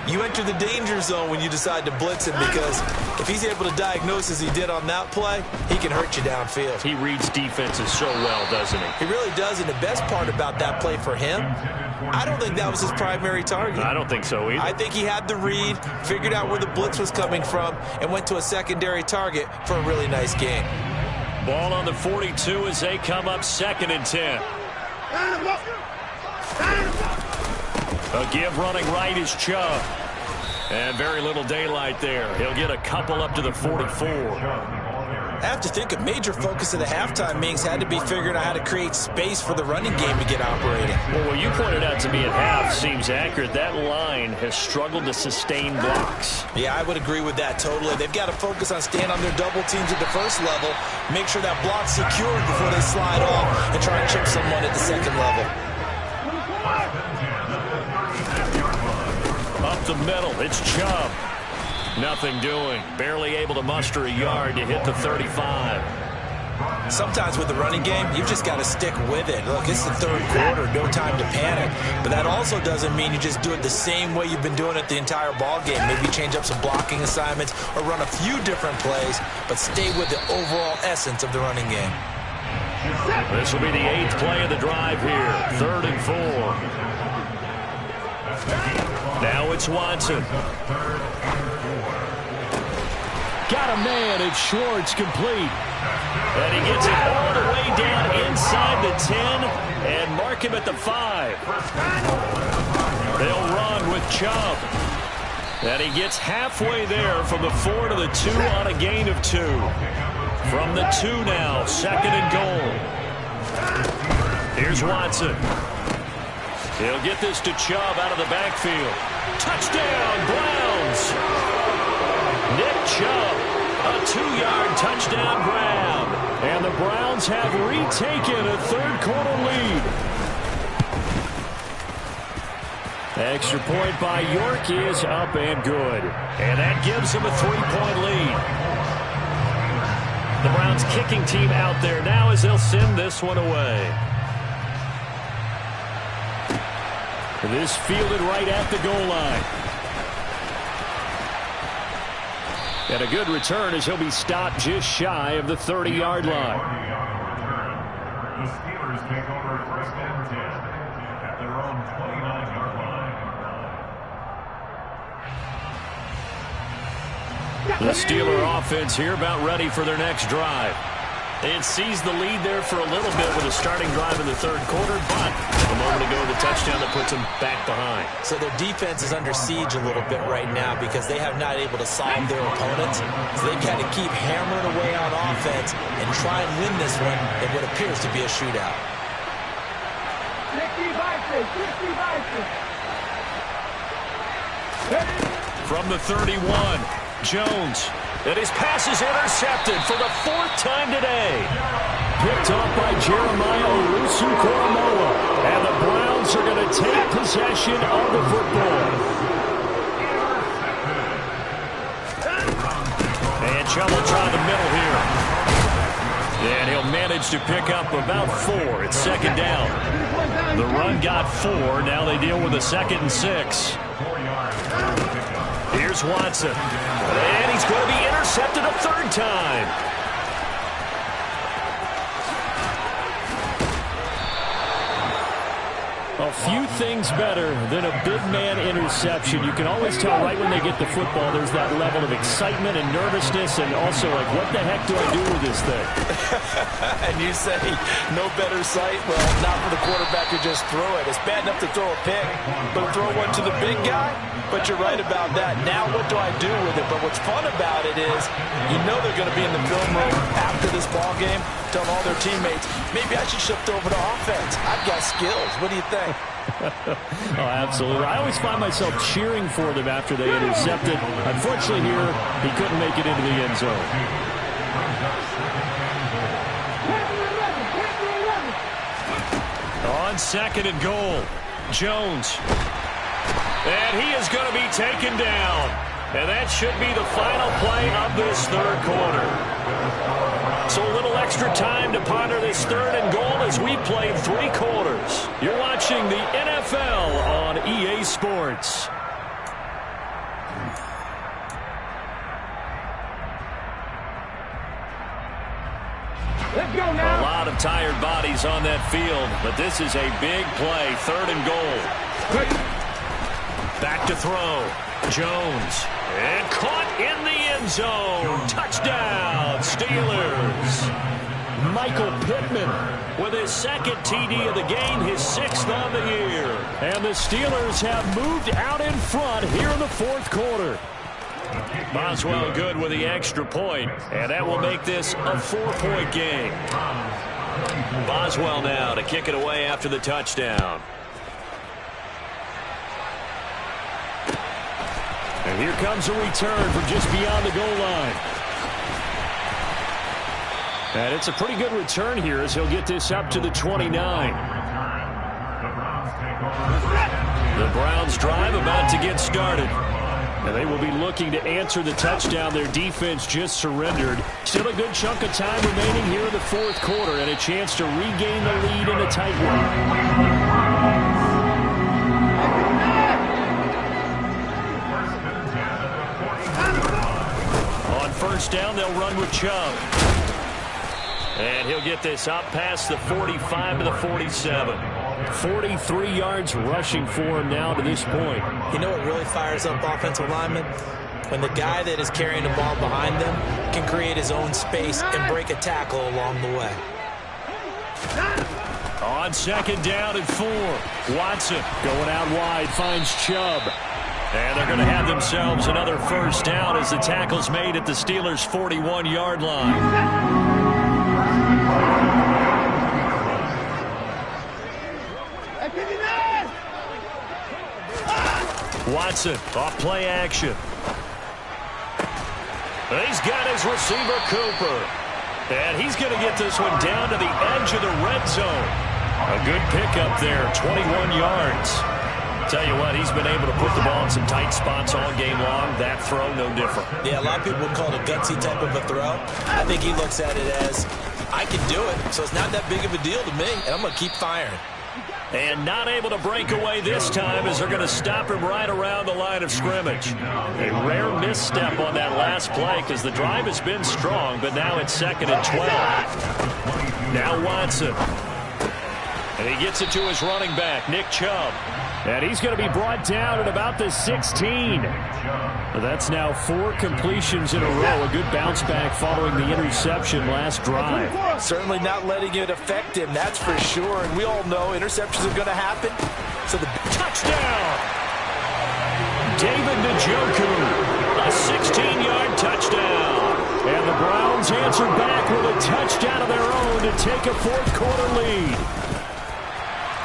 you enter the danger zone when you decide to blitz him, because if he's able to diagnose as he did on that play, he can hurt you downfield. He reads defenses so well, doesn't he? He really does, and the best part about that play for him, I don't think that was his primary target. I don't think so either. I think he had the read, figured out where the blitz was coming from, and went to a secondary target for a really nice game. Ball on the 42 as they come up 2nd and 10. A give running right is Chubb. And very little daylight there. He'll get a couple up to the 44. I have to think a major focus of the halftime meetings had to be figuring out how to create space for the running game to get operating. Well, what you pointed out to me at half seems accurate. That line has struggled to sustain blocks. Yeah, I would agree with that totally. They've got to focus on staying on their double teams at the first level, make sure that block's secured before they slide off and try and chip someone at the second level. Up the middle, it's Chubb. Nothing doing. Barely able to muster a yard to hit the 35. Sometimes with the running game, you've just got to stick with it. Look, it's the third quarter, no time to panic. But that also doesn't mean you just do it the same way you've been doing it the entire ball game. Maybe change up some blocking assignments or run a few different plays, but stay with the overall essence of the running game. This will be the 8th play of the drive here. 3rd and 4. Now it's Watson. Got a man, it's Schwartz, complete. And he gets it all the way down inside the 10 and mark him at the 5. They'll run with Chubb. And he gets halfway there from the 4 to the 2 on a gain of 2. From the 2 now, 2nd and goal. Here's Watson. He'll get this to Chubb out of the backfield. Touchdown, Browns! Nick Chubb, a 2-yard touchdown grab. And the Browns have retaken a third-quarter lead. Extra point by York is up and good. And that gives them a 3-point lead. The Browns kicking team out there now as they'll send this one away. This fielded right at the goal line. And a good return as he'll be stopped just shy of the 30-yard line. The Steelers take over first and 10 at their own 29-yard line. The Steeler offense here about ready for their next drive. They had seized the lead there for a little bit with a starting drive in the third quarter, but a moment ago the touchdown that puts them back behind. So their defense is under siege a little bit right now because they have not able to solve their opponents. So they've got to keep hammering away on offense and try and win this one in what appears to be a shootout. From the 31, Jones. And his pass is intercepted for the 4th time today. Picked off by Jeremiah Owusu-Koramoah. And the Browns are going to take possession of the football. And Chubb will try the middle here. And he'll manage to pick up about 4. It's second down. The run got 4. Now they deal with a 2nd and 6. Here's Watson. And he's going to be intercepted a 3rd time. A few things better than a big man interception. You can always tell right when they get the football, there's that level of excitement and nervousness and also like, what the heck do I do with this thing? And you say, no better sight? Well, not for the quarterback who just threw it. It's bad enough to throw a pick, but throw one to the big guy? But you're right about that. Now what do I do with it? But what's fun about it is you know they're going to be in the film room after this ball game telling all their teammates, maybe I should shift over to offense. I've got skills. What do you think? Oh, absolutely. I always find myself cheering for them after they intercepted. Unfortunately here, he couldn't make it into the end zone. On 2nd and goal, Jones. And he is going to be taken down. And that should be the final play of this third quarter. So a little extra time to ponder this 3rd and goal as we played 3 quarters. You're watching the NFL on EA Sports. Let's go now. A lot of tired bodies on that field, but this is a big play. 3rd and goal. Back to throw. Jones. And caught in the end zone. Touchdown, Steelers. Michael Pittman with his 2nd TD of the game, his 6th on the year. And the Steelers have moved out in front here in the 4th quarter. Boswell good with the extra point, and that will make this a 4-point game. Boswell now to kick it away after the touchdown. And here comes a return from just beyond the goal line. And it's a pretty good return here as he'll get this up to the 29. The Browns drive about to get started. And they will be looking to answer the touchdown their defense just surrendered. Still a good chunk of time remaining here in the 4th quarter and a chance to regain the lead in a tight one. On 1st down, they'll run with Chubb. And he'll get this up past the 45 to the 47. 43 yards rushing for him now to this point. You know what really fires up offensive linemen? When the guy that is carrying the ball behind them can create his own space and break a tackle along the way. On 2nd down and 4. Watson going out wide, finds Chubb. And they're going to have themselves another 1st down as the tackle's made at the Steelers' 41-yard line. Watson off play action. He's got his receiver, Cooper. And he's going to get this one down to the edge of the red zone. A good pickup there, 21 yards. Tell you what, he's been able to put the ball in some tight spots all game long. That throw, no different. Yeah, a lot of people would call it a gutsy type of a throw. I think he looks at it as, I can do it, so it's not that big of a deal to me, and I'm going to keep firing. And not able to break away this time as they're going to stop him right around the line of scrimmage. A rare misstep on that last play because the drive has been strong, but now it's 2nd and 12. Now Watson. And he gets it to his running back, Nick Chubb. And he's going to be brought down at about the 16. That's now 4 completions in a row. A good bounce back following the interception last drive. Certainly not letting it affect him, that's for sure. And we all know interceptions are going to happen. So the touchdown! David Njoku, a 16-yard touchdown. And the Browns answer back with a touchdown of their own to take a 4th quarter lead.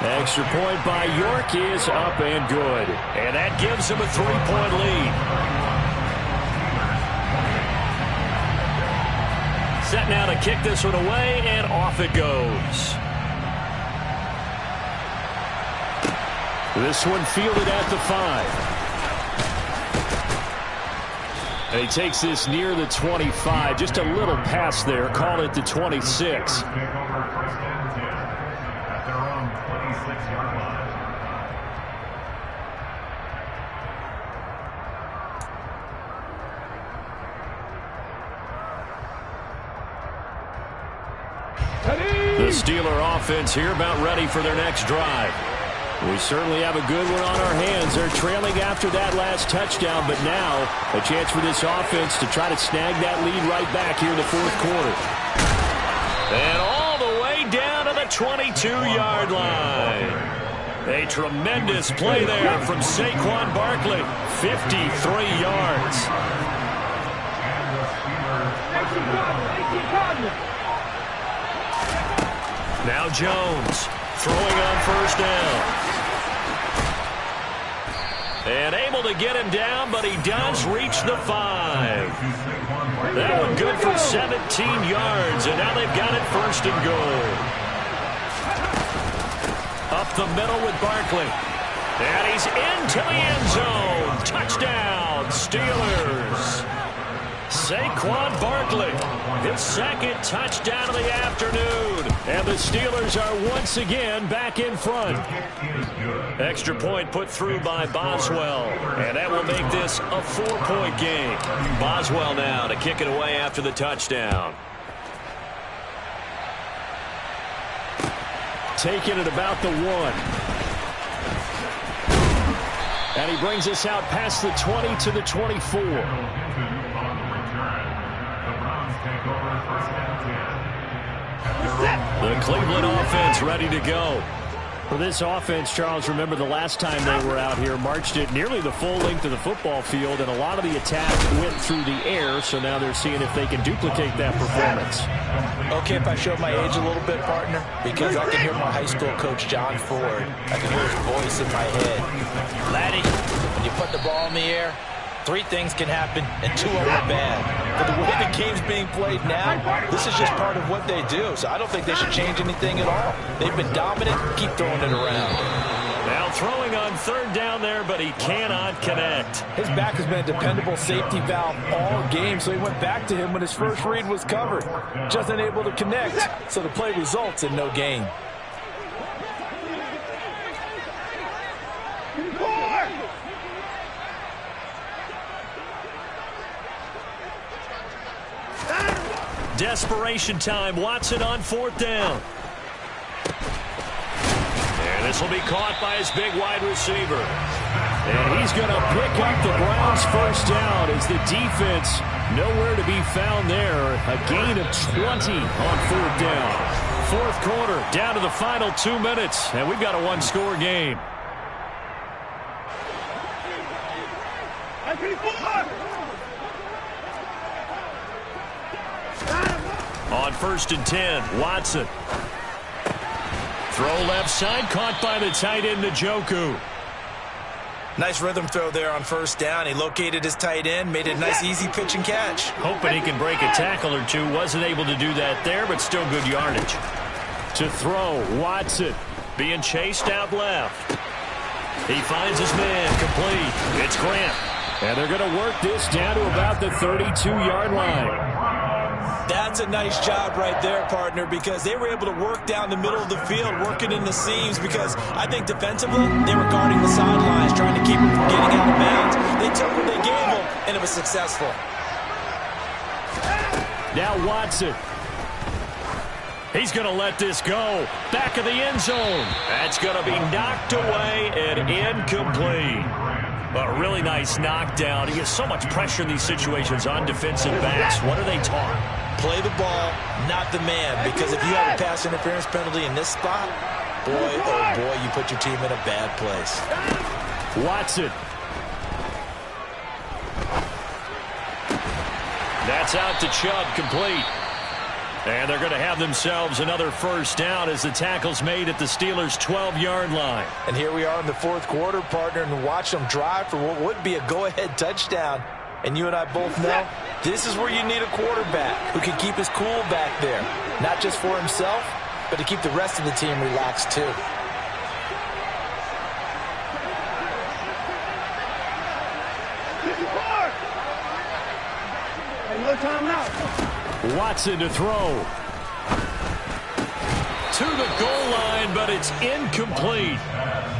Extra point by York is up and good. And that gives him a 3-point lead. Set now to kick this one away, and off it goes. This one fielded at the 5. And he takes this near the 25. Just a little pass there. Call it the 26. The Steeler offense here about ready for their next drive. We certainly have a good one on our hands. They're trailing after that last touchdown, but now a chance for this offense to try to snag that lead right back here in the 4th quarter. And all the way down to the 22-yard line. A tremendous play there from Saquon Barkley. 53 yards. Now Jones throwing on 1st down. And able to get him down, but he does reach the 5. That one good for 17 yards, and now they've got it 1st and goal. Up the middle with Barkley. And he's into the end zone. Touchdown, Steelers. Saquon Barkley, his 2nd touchdown of the afternoon. And the Steelers are once again back in front. Extra point put through by Boswell. And that will make this a 4-point game. Boswell now to kick it away after the touchdown. Taking it about the 1. And he brings us out past the 20 to the 24. The Cleveland offense ready to go. For this offense, Charles, remember the last time they were out here, marched it nearly the full length of the football field, and a lot of the attack went through the air, so now they're seeing if they can duplicate that performance. Okay, if I show my age a little bit, partner, because I can hear my high school coach, John Ford. I can hear his voice in my head. Laddie, when you put the ball in the air, 3 things can happen, and 2 of them are bad. But the way the game's being played now, this is just part of what they do. So I don't think they should change anything at all. They've been dominant. Keep throwing it around. Now throwing on 3rd down there, but he cannot connect. His back has been a dependable safety valve all game, so he went back to him when his first read was covered. Just unable to connect, so the play results in no gain. Desperation time. Watson on 4th down. And this will be caught by his big wide receiver. And he's going to pick up the Browns' 1st down as the defense nowhere to be found there. A gain of 20 on 4th down. 4th quarter, down to the final 2 minutes, and we've got a 1-score game. On 1st and 10, Watson. Throw left side, caught by the tight end, Njoku. Nice rhythm throw there on first down. He located his tight end, made it a nice easy pitch and catch. Hoping he can break a tackle or two. Wasn't able to do that there, but still good yardage. To throw, Watson being chased out left. He finds his man, complete. It's Grant. And they're going to work this down to about the 32-yard line. That's a nice job right there, partner, because they were able to work down the middle of the field, working in the seams, because I think defensively, they were guarding the sidelines, trying to keep him from getting out of bounds. They took what they gave him, and it was successful. Now Watson. He's going to let this go. Back of the end zone. That's going to be knocked away and incomplete. A really nice knockdown. He has so much pressure in these situations on defensive backs. What are they taught? Play the ball, not the man, because if you have a pass interference penalty in this spot, boy, oh boy, you put your team in a bad place. Watson. That's out to Chubb, complete. And they're going to have themselves another first down as the tackle's made at the Steelers' 12-yard line. And here we are in the fourth quarter, partner, and watch them drive for what would be a go-ahead touchdown. And you and I both know this is where you need a quarterback who can keep his cool back there. Not just for himself, but to keep the rest of the team relaxed too. Watson to throw. To the goal line, but it's incomplete.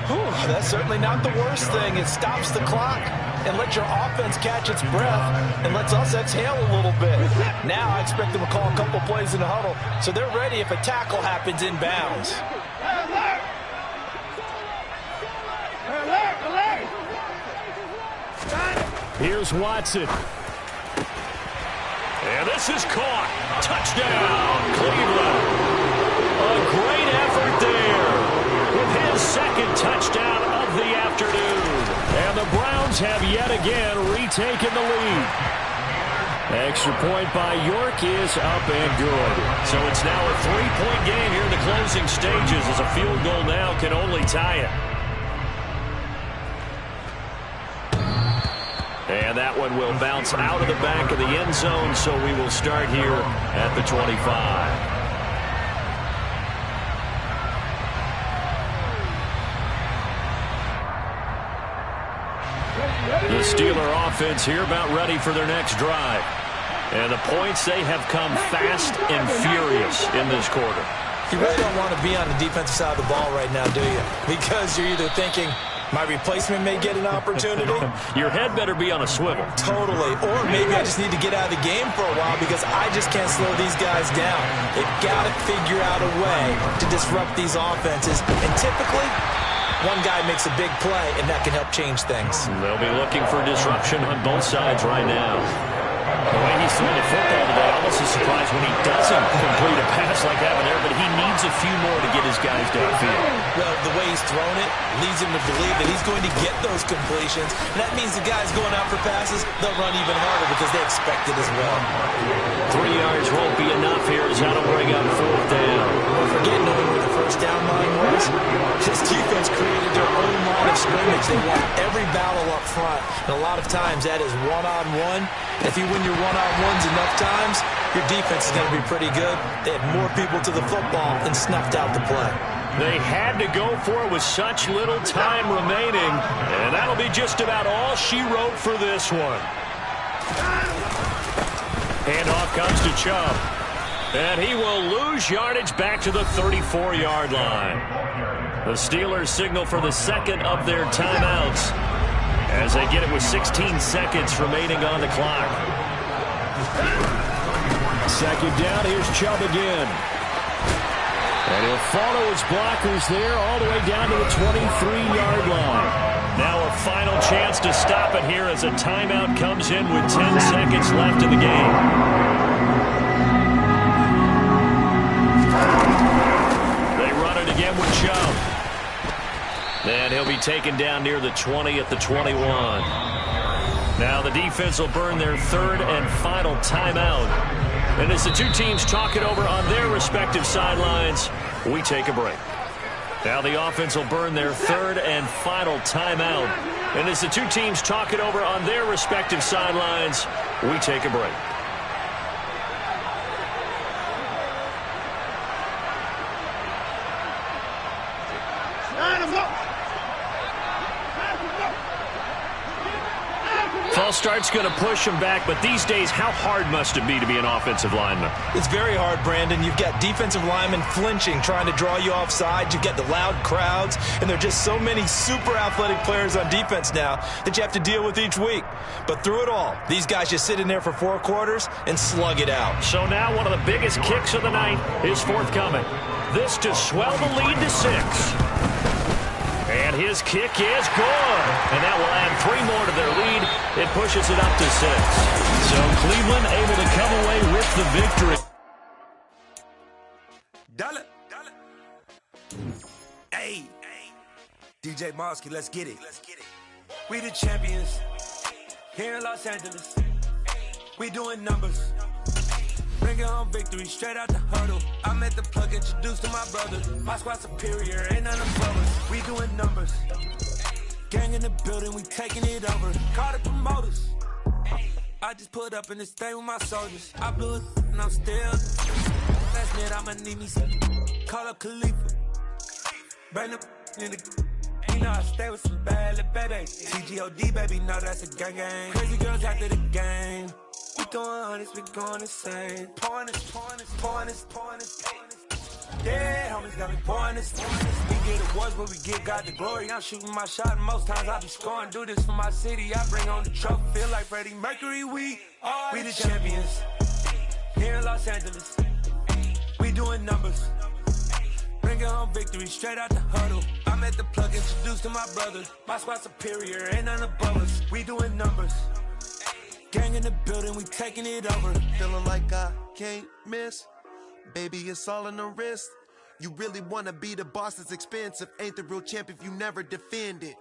Whew, that's certainly not the worst thing. It stops the clock and lets your offense catch its breath and lets us exhale a little bit. Now I expect them to call a couple plays in the huddle, so they're ready if a tackle happens inbounds. Here's Watson. And this is caught. Touchdown, Cleveland. A great effort there with his second touchdown of the afternoon. And the Browns have yet again retaken the lead. Extra point by York is up and good. So it's now a 3-point game here in the closing stages as a field goal now can only tie it. And that one will bounce out of the back of the end zone, so we will start here at the 25. The Steeler offense here about ready for their next drive. And the points, they have come fast and furious in this quarter. You really don't want to be on the defensive side of the ball right now, do you? Because you're either thinking, my replacement may get an opportunity. Your head better be on a swivel. Totally. Or maybe I just need to get out of the game for a while because I just can't slow these guys down. They've got to figure out a way to disrupt these offenses. And typically, one guy makes a big play, and that can help change things. They'll be looking for disruption on both sides right now. The way he's throwing the football today, almost a surprise when he doesn't complete a pass like that one there, but he needs a few more to get his guys downfield. Well, the way he's thrown it leads him to believe that he's going to get those completions. And that means the guys going out for passes, they'll run even harder because they expect it as well. 3 yards won't be enough here as that'll bring up fourth down. Don't forget knowing where the first down line was. This defense created their own line of scrimmage. They won every battle up front. And a lot of times that is one-on-one. If you win your one-on-ones enough times, your defense is going to be pretty good. They had more people to the football and snuffed out the play. They had to go for it with such little time remaining, and that'll be just about all she wrote for this one. Handoff comes to Chubb, and he will lose yardage back to the 34-yard line. The Steelers signal for the second of their timeouts as they get it with 16 seconds remaining on the clock. Second down, here's Chubb again. And he'll follow his blockers there all the way down to the 23-yard line. Now a final chance to stop it here as a timeout comes in with 10 seconds left in the game. They run it again with Chubb. And he'll be taken down near the 20 at the 21. Now the defense will burn their third and final timeout. And as the two teams talk it over on their respective sidelines, we take a break. Now the offense will burn their third and final timeout And as the two teams talk it over on their respective sidelines, we take a break. False start's going to push him back, but these days, how hard must it be to be an offensive lineman? It's very hard, Brandon. You've got defensive linemen flinching, trying to draw you offside. You've got the loud crowds, and there are just so many super athletic players on defense now that you have to deal with each week. But through it all, these guys just sit in there for 4 quarters and slug it out. So now one of the biggest kicks of the night is forthcoming. This to swell the lead to 6. And his kick is good. And that will add 3 more to their lead. It pushes it up to 6. So Cleveland able to come away with the victory. Dollar. Hey. DJ Mosky, let's get it. We the champions. Here in Los Angeles. We doing numbers. Bringing home victory straight out the huddle. I'm at the plug, introduced to my brother. My squad superior, ain't none above us. We doing numbers. Gang in the building, we taking it over. Call the promoters. I just put up in this thing with my soldiers. I blew it and I'm still. Last minute, I'ma need me some. Call up Khalifa. Bring the in the. You know I stay with some bad little baby. CGOD, baby, no, that's a gang gang. Crazy girls after the game. We going honest, we going insane. Pouring this. Yeah, homies got me pouring this. We get awards, but we give God the glory. I'm shooting my shot, and most times I be scoring. Do this for my city, I bring on the trophy. Feel like Freddie Mercury, we the champions. Here in Los Angeles, we doing numbers. Bringing home victory straight out the huddle. I'm at the plug, introduced to my brother. My squad superior, ain't none above us. We doing numbers. Gang in the building, we taking it over. Feeling like I can't miss. Baby, it's all in the wrist. You really wanna be the boss, it's expensive. Ain't the real champ if you never defend it.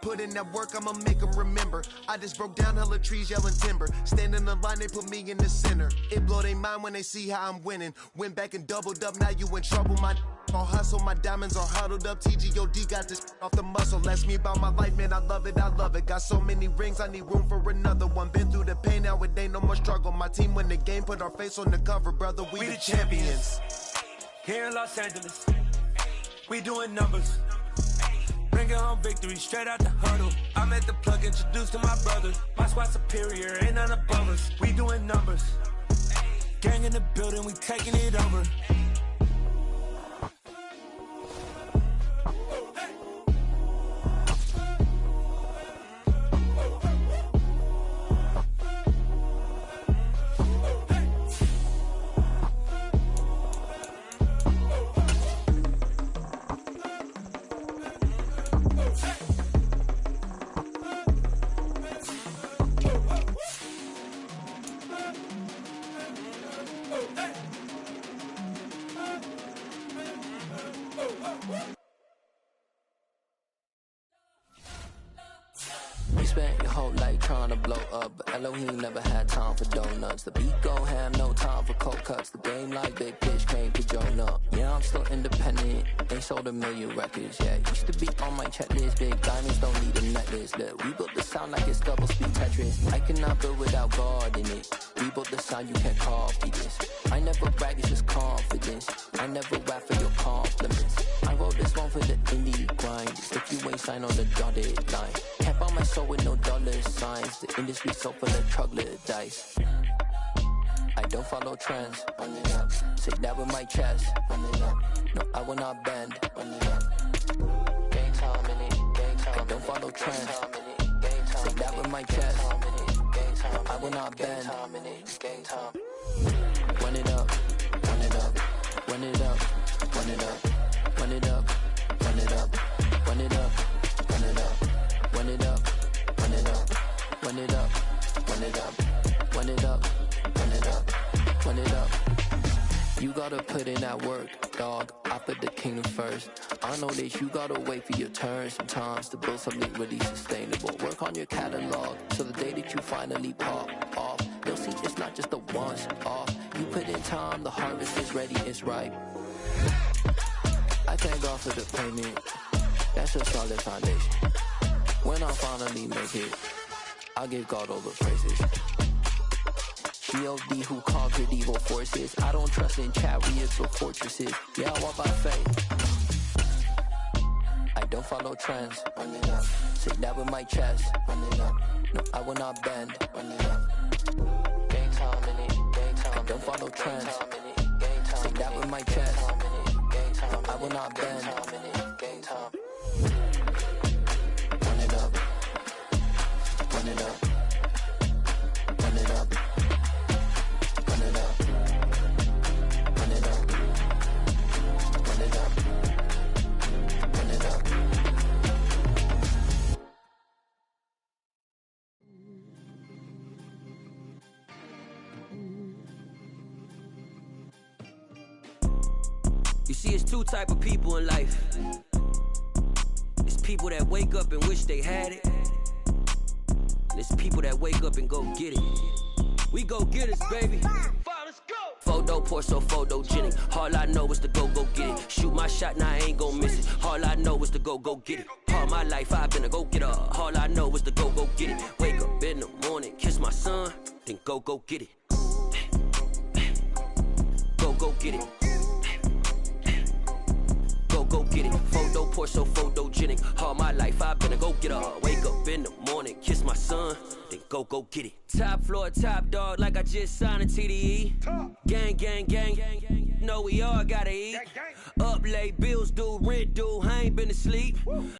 Put in that work, I'ma make them remember. I just broke down hella trees, yelling timber. Stand in the line, they put me in the center. It blow their mind when they see how I'm winning. Went back and doubled up, now you in trouble. My all hustle, my diamonds are huddled up. TGOD got this off the muscle. Ask me about my life, man, I love it. Got so many rings, I need room for another one. Been through the pain, now it ain't no more struggle. My team win the game, put our face on the cover, brother. We the champions. Here in Los Angeles, we doing numbers. Bringing home victory straight out the huddle. I'm at the plug, introduced to my brother. My squad superior, ain't none above us. We doing numbers. Gang in the building, we taking it over. Spent your whole life trying to blow up, but Elohim never had time for donuts. The beat go ham, no time for cold cuts. The game like big pitch, came to Jonah. Yeah, I'm still independent, ain't sold a million records yet. Used to be on my checklist, big diamonds don't need a necklace. Look, we built the sound like it's double speed Tetris. I cannot build without God in it. We built the sound, you can't copy this. I never brag, it's just confidence. I never rap for your compliments. I wrote this one for the indie grind. If you ain't signed on the dotted line, can't buy my soul with no dollar signs. The industry so full of troglodytes. I don't follow trends. Say that with my chest. No, I will not bend. Gang time in it. I don't follow trends. Say that with my chest. No, I will not bend. Run it up, run it up, run it up, run it up, run it up, run it up, run it up, run it up, run it up, run it up, run it up, run it up, run it up, run it up, run it up. You gotta put in that work, dog. I put the kingdom first. I know that you gotta wait for your turn sometimes to build something really sustainable. Work on your catalog, so the day that you finally pop off, you'll see it's not just a once off. You put in time, the harvest is ready, it's ripe. I thank God for the payment. That's a solid foundation. when I finally make it, I'll give God all the praises. G.O.D. who conquered evil forces. I don't trust in chariots or fortresses. Yeah, I walk by faith. I don't follow trends. Run it up. Say that with my chest. Run it up. No, I will not bend. Run it up. Game time in it. Game time. I don't follow trends. Say that with my chest. No, I will not bend. Game time. Run it up. Run it up. Run it up. Run it up. Run it up. Run it up. Run it up. You see, it's two type of people in life. It's people that wake up and wish they had it. And it's people that wake up and go get it. We go get it, baby. Photo pour so photogenic. All I know is to go get it. Shoot my shot, now I ain't gon' miss it. All I know is to go get it. All my life I've been a go-getter. All I know is to go get it. Wake up in the morning, kiss my son, then go get it. Go get it. Go get it. Photo pour so photogenic. All my life I've been a go-getter. Wake up in the morning, kiss my son, then go get it. Top floor, top dog, like I just signed a TDE. Gang. Know we all gotta eat. Up late, bills due, rent due, I ain't been asleep.